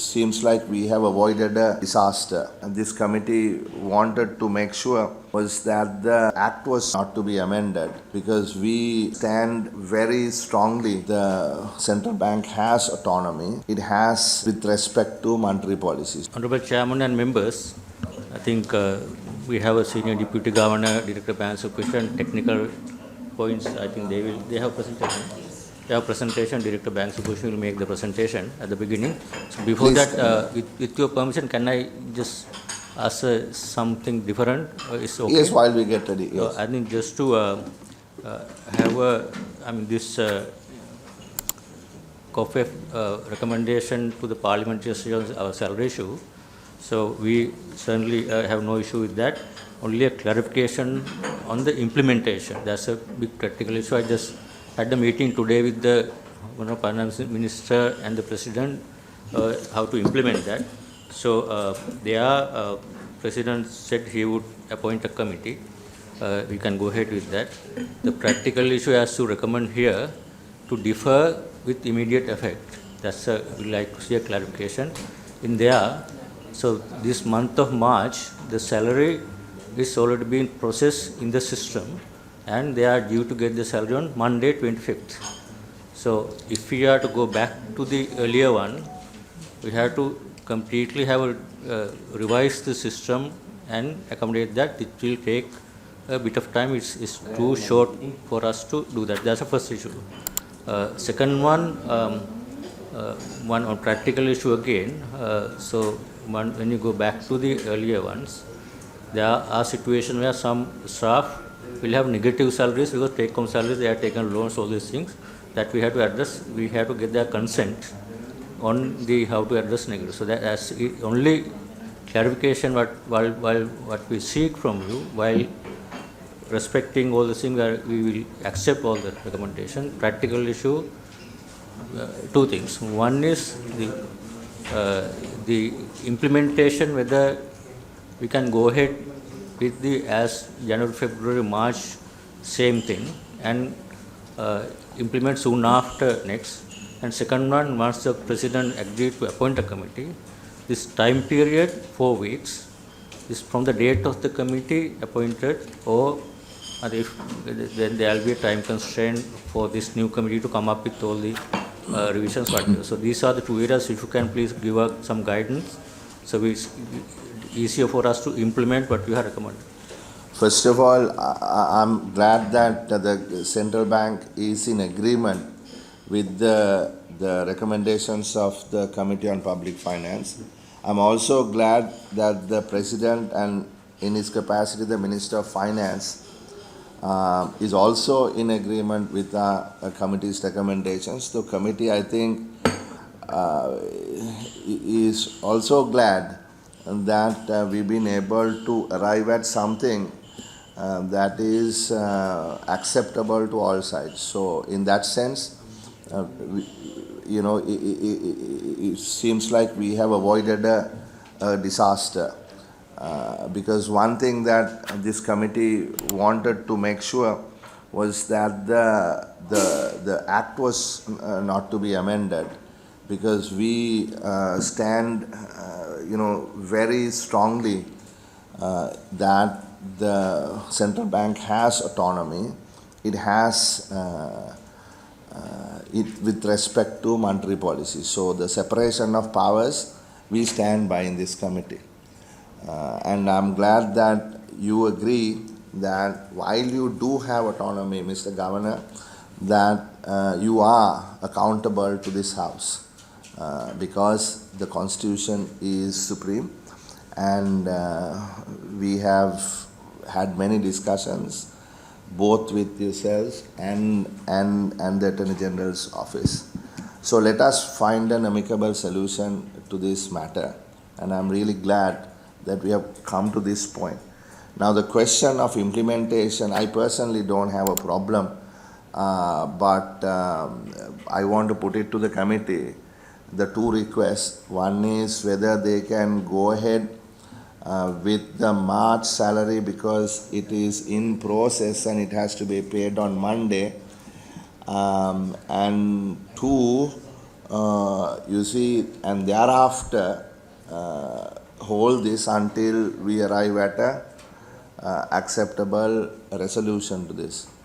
seems like we have avoided a disaster. And this committee wanted to make sure was that the act was not to be amended because we stand very strongly. The central bank has autonomy. It has with respect to monetary policies. Honorable Chairman and members, I think we have a senior deputy governor, director of bank supervision, technical points. I think they have presentation. They have presentation. Director of bank supervision will make the presentation at the beginning. So before Please. that, with your permission, can I just ask something different? It's okay. Yes, while we get ready. Yes. I think just to have this COFEF recommendation to the parliamentary on our salary issue. So we certainly have no issue with that. Only a clarification on the implementation. That's a big practical issue. I just had a meeting today with the finance minister and the president how to implement that. So president said he would appoint a committee. We can go ahead with that. The practical issue has to recommend here to defer with immediate effect. That's we like to see a clarification in there. So this month of March, the salary is already being processed in the system, and they are due to get the salary on Monday 25th. So if we are to go back to the earlier one, we have to completely have revise the system and accommodate that. It will take a bit of time. It's too short for us to do that. That's the first issue. Second one on practical issue again. When you go back to the earlier ones, there are situations where some staff will have negative salaries because take-home salaries, they have taken loans, all these things that we have to address. We have to get their consent on the how to address negative. So that as only clarification what we seek from you, while respecting all the things that we will accept all the recommendation. Practical issue, two things. One is the implementation, whether we can go ahead with the as January, February, March, same thing, and implement soon after next. And second one, once the president agreed to appoint a committee, this time period, 4 weeks, is from the date of the committee appointed, or if then there will be a time constraint for this new committee to come up with all the revisions. So these are the two areas. If you can please give us some guidance, so it's easier for us to implement what you have recommended. First of all, I'm glad that the central bank is in agreement with the recommendations of the Committee on Public Finance. I'm also glad that the President and in his capacity the Minister of Finance is also in agreement with the committee's recommendations. The committee, I think, is also glad that we've been able to arrive at something that is acceptable to all sides. So in that sense, it seems like we have avoided a disaster. Because one thing that this committee wanted to make sure was that the act was not to be amended, because we stand very strongly that the central bank has autonomy. It has it with respect to monetary policy. So the separation of powers, we stand by in this committee. And I'm glad that you agree that while you do have autonomy, Mr. Governor, that you are accountable to this House because the Constitution is supreme, and we have had many discussions both with yourselves and the Attorney General's office. So let us find an amicable solution to this matter, and I'm really glad that we have come to this point. Now the question of implementation, I personally don't have a problem, but I want to put it to the committee, the two requests. One is whether they can go ahead with the March salary because it is in process and it has to be paid on Monday. And two, you see, and thereafter hold this until we arrive at a acceptable resolution to this.